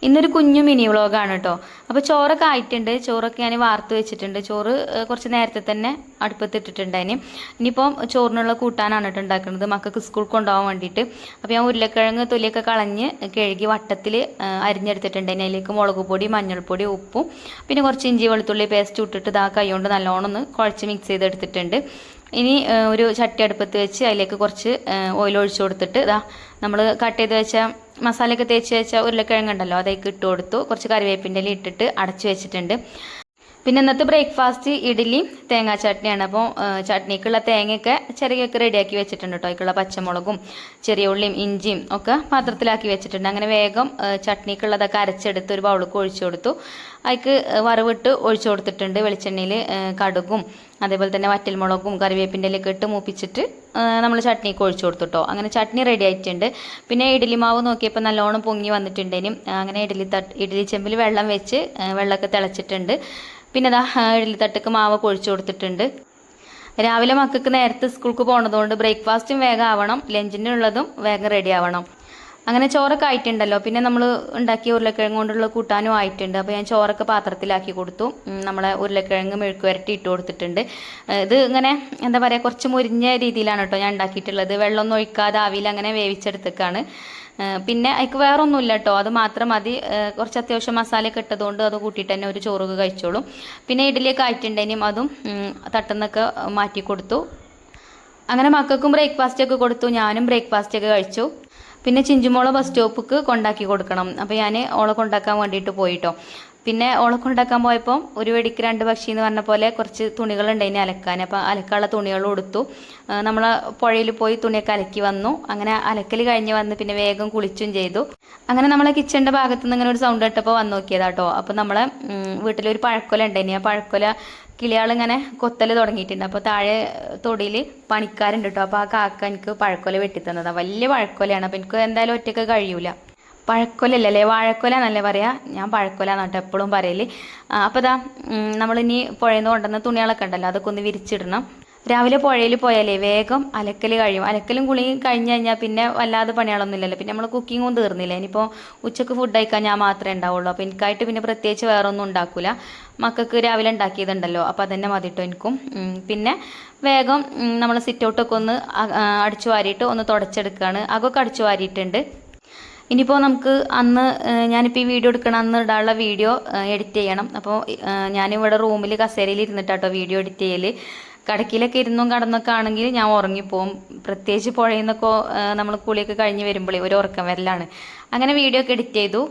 ഇന്നൊരു കുഞ്ഞു മിനി വ്ളോഗാണ് കേട്ടോ. അപ്പോൾ ചോറൊക്കെ ആയിട്ടുണ്ട്. ചോറൊക്കെ ഞാൻ വാർത്ത് വെച്ചിട്ടുണ്ട്. ചോറ് കുറച്ച് നേരത്തെ തന്നെ അടുപ്പത്തിട്ടിട്ടുണ്ടായിന്. ഇനിയിപ്പം ചോറിനുള്ള കൂട്ടാനാണ് കേട്ടോ ഉണ്ടാക്കുന്നത്, മക്കൾക്ക് സ്കൂൾ കൊണ്ടുപോകാൻ വേണ്ടിയിട്ട്. അപ്പോൾ ഞാൻ ഉരുളക്കിഴങ്ങ് തൊലിയൊക്കെ കളഞ്ഞ് കഴുകി വട്ടത്തിൽ അരിഞ്ഞെടുത്തിട്ടുണ്ട്. അതിലേക്ക് മുളക് പൊടി, മഞ്ഞൾപ്പൊടി, ഉപ്പും പിന്നെ കുറച്ച് ഇഞ്ചി വെളുത്തുള്ളി പേസ്റ്റ് ഇട്ടിട്ട് ഇതാ കൈകൊണ്ട് നല്ലോണം ഒന്ന് കുഴച്ച് മിക്സ് ചെയ്തെടുത്തിട്ടുണ്ട്. ഇനി ഒരു ചട്ടി അടുപ്പത്ത് വെച്ച് അതിലേക്ക് കുറച്ച് ഓയിൽ ഒഴിച്ചു കൊടുത്തിട്ട് ഇതാ നമ്മൾ കട്ട് ചെയ്ത് വെച്ച മസാലയൊക്കെ തേച്ച് വെച്ച ഉരുളക്കിഴങ്ങുണ്ടല്ലോ അതേക്ക് ഇട്ട് കൊടുത്തു. കുറച്ച് കറിവേപ്പിൻ്റെ ഇല ഇട്ടിട്ട് അടച്ചു വെച്ചിട്ടുണ്ട്. പിന്നെ ഇന്നത്തെ ബ്രേക്ക്ഫാസ്റ്റ് ഇഡ്ഡലിയും തേങ്ങാ ചട്നിയാണ്. അപ്പോൾ ചട്നിക്കുള്ള തേങ്ങയൊക്കെ ചെറിയൊക്കെ റെഡിയാക്കി വെച്ചിട്ടുണ്ട് കേട്ടോ. അതിക്കുള്ള പച്ചമുളകും ചെറിയ ഉള്ളിയും ഇഞ്ചിയും ഒക്കെ പാത്രത്തിലാക്കി വെച്ചിട്ടുണ്ട്. അങ്ങനെ വേഗം ചട്നിക്കുള്ളതൊക്കെ അരച്ചെടുത്ത് ഒരു ബൗളിലേക്ക് ഒഴിച്ചു കൊടുത്തു. അതിക്ക് വറവിട്ട് ഒഴിച്ചു കൊടുത്തിട്ടുണ്ട്. വെളിച്ചെണ്ണയിൽ കടുകും അതേപോലെ തന്നെ വറ്റൽമുളകും കറിവേപ്പിൻ്റെ ഇലയൊക്കെ ഇട്ട് മൂപ്പിച്ചിട്ട് നമ്മൾ ചട്നിക്ക് ഒഴിച്ചു കൊടുത്തു കേട്ടോ. അങ്ങനെ ചട്നി റെഡി ആയിട്ടുണ്ട്. പിന്നെ ഇഡ്ഡലി മാവ് നോക്കിയപ്പോൾ നല്ലോണം പൊങ്ങി വന്നിട്ടുണ്ടേനും. അങ്ങനെ ഇഡ്ഡലി ചെമ്പിൽ വെള്ളം വെച്ച് വെള്ളമൊക്കെ തിളച്ചിട്ടുണ്ട്. പിന്നെ ഇതാ ഇഡ്ഡലി തട്ടക്ക് മാവ് ഒഴിച്ചു കൊടുത്തിട്ടുണ്ട്. രാവിലെ മക്കൾക്ക് നേരത്തെ സ്കൂൾക്ക് പോണതുകൊണ്ട് ബ്രേക്ക്ഫാസ്റ്റും വേഗം ആവണം, ലഞ്ചിനുള്ളതും വേഗം റെഡി ആവണം. അങ്ങനെ ചോറൊക്കെ ആയിട്ടുണ്ടല്ലോ. പിന്നെ നമ്മൾ ഉണ്ടാക്കിയ ഉരുളക്കിഴങ്ങ് കൊണ്ടുള്ള കൂട്ടാനും ആയിട്ടുണ്ട്. അപ്പോൾ ഞാൻ ചോറൊക്കെ പാത്രത്തിലാക്കി കൊടുത്തു. നമ്മളെ ഉരുളക്കിഴങ്ങ് മെഴുക്ക് വരട്ടി ഇട്ട് കൊടുത്തിട്ടുണ്ട്. ഇത് ഇങ്ങനെ എന്താ പറയുക, കുറച്ച് മുരിഞ്ഞ രീതിയിലാണ് കേട്ടോ ഞാൻ ഉണ്ടാക്കിയിട്ടുള്ളത്. വെള്ളമൊന്നും ഒഴിക്കാതെ ആവിയിൽ അങ്ങനെ വേവിച്ചെടുത്തേക്കാണ്. പിന്നെ അതിക്ക് വേറെ ഒന്നുമില്ല കേട്ടോ, അത് മാത്രം മതി. കുറച്ച് അത്യാവശ്യം മസാലയൊക്കെ ഇട്ടതുകൊണ്ട് അത് കൂട്ടിയിട്ട് തന്നെ ഒരു ചോറൊക്കെ കഴിച്ചോളും. പിന്നെ ഇഡ്ഡലിയൊക്കെ ആയിട്ടുണ്ടെങ്കിലും അതും തട്ടുന്നൊക്കെ മാറ്റി കൊടുത്തു. അങ്ങനെ മക്കൾക്കും ബ്രേക്ക്ഫാസ്റ്റൊക്കെ കൊടുത്തു, ഞാനും ബ്രേക്ക്ഫാസ്റ്റൊക്കെ കഴിച്ചു. പിന്നെ ചിഞ്ചുമോളെ ബസ് സ്റ്റോപ്പിക്ക് കൊണ്ടാക്കി കൊടുക്കണം. അപ്പോൾ ഞാൻ ഓളെ കൊണ്ടാക്കാൻ വേണ്ടിയിട്ട് പോയിട്ടോ. പിന്നെ ഓളെ കൊണ്ടാക്കാൻ പോയപ്പോൾ ഒരു വെടിക്ക് രണ്ട് പക്ഷി എന്ന് പറഞ്ഞ പോലെ കുറച്ച് തുണികളുണ്ടായിന് അലക്കാൻ. അപ്പോൾ അലക്കാനുള്ള തുണികൾ കൊടുത്തു. നമ്മൾ പുഴയിൽ പോയി തുണിയൊക്കെ അലക്കി വന്നു. അങ്ങനെ അലക്കൽ കഴിഞ്ഞ് വന്ന് പിന്നെ വേഗം കുളിച്ചും ചെയ്തു. അങ്ങനെ നമ്മളെ കിച്ചണിൻ്റെ ഭാഗത്ത് നിന്ന് ഇങ്ങനെ ഒരു സൗണ്ട് കേട്ടപ്പോൾ വന്ന് നോക്കിയതാട്ടോ. അപ്പോൾ നമ്മളെ വീട്ടിലൊരു പഴക്കൊല ഉണ്ടായിന്. ആ പഴക്കൊല കിളിയാളിങ്ങനെ കൊത്തൽ തുടങ്ങിയിട്ടുണ്ട്. അപ്പോൾ താഴെ തൊടിയിൽ പണിക്കാരുണ്ട് കേട്ടോ. അപ്പോൾ ആ കാക്ക എനിക്ക് പഴക്കൊല വെട്ടിത്തന്നതാണ്. വലിയ പഴക്കൊലയാണ്. അപ്പോൾ എനിക്ക് എന്തായാലും ഒറ്റയ്ക്ക് കഴിയൂല. പഴക്കൊലല്ലേ, വാഴക്കൊല എന്നല്ലേ പറയാ, ഞാൻ പഴക്കൊല എന്നിട്ട് എപ്പോഴും പറയല്. അപ്പോൾ ഇതാ നമ്മളിനി പുഴയിൽ നിന്ന് കൊണ്ടുവന്ന തുണികളൊക്കെ ഉണ്ടല്ലോ അതൊക്കെ ഒന്ന് വിരിച്ചിടണം. രാവിലെ പുഴയിൽ പോയാലേ വേഗം അലക്കൽ കഴിയും. അലക്കലും കുളിയും കഴിഞ്ഞ് കഴിഞ്ഞാൽ പിന്നെ വല്ലാതെ പണികളൊന്നും ഇല്ലല്ലോ. പിന്നെ നമ്മൾ കുക്കിങ്ങും തീർന്നില്ല. ഇനിയിപ്പോൾ ഉച്ചക്ക് ഫുഡ് കഴിക്കാൻ ഞാൻ മാത്രമേ ഉണ്ടാവുള്ളൂ. അപ്പോൾ എനിക്കായിട്ട് പിന്നെ പ്രത്യേകിച്ച് വേറെ ഒന്നും ഉണ്ടാക്കില്ല. മക്കൾക്ക് രാവിലെ ഉണ്ടാക്കിയതുണ്ടല്ലോ അപ്പോൾ അതന്നെ മതിട്ടോ എനിക്കും. പിന്നെ വേഗം നമ്മൾ സിറ്റ് ഔട്ടൊക്കെ ഒന്ന് അടിച്ചു വാരിയിട്ട് ഒന്ന് തുടച്ചെടുക്കുകയാണ്. അകൊക്കെ അടിച്ചു വാരിയിട്ടുണ്ട്. ഇനിയിപ്പോൾ നമുക്ക് അന്ന് ഞാനിപ്പോൾ ഈ വീഡിയോ എടുക്കണം അന്ന് ഇടാനുള്ള വീഡിയോ എഡിറ്റ് ചെയ്യണം. അപ്പോൾ ഞാനിവിടെ റൂമിൽ കസേരയിൽ ഇരുന്നിട്ടാട്ടോ വീഡിയോ എഡിറ്റ് ചെയ്യൽ. കടക്കിലൊക്കെ ഇരുന്നും കടന്നൊക്കെ ആണെങ്കിൽ ഞാൻ ഉറങ്ങിപ്പോവും. പ്രത്യേകിച്ച് പുഴയിൽ നിന്നൊക്കെ നമ്മൾ കുളിയൊക്കെ കഴിഞ്ഞ് വരുമ്പോഴേ ഒരു ഉറക്കം വരലാണ്. അങ്ങനെ വീഡിയോ ഒക്കെ എഡിറ്റ് ചെയ്തു.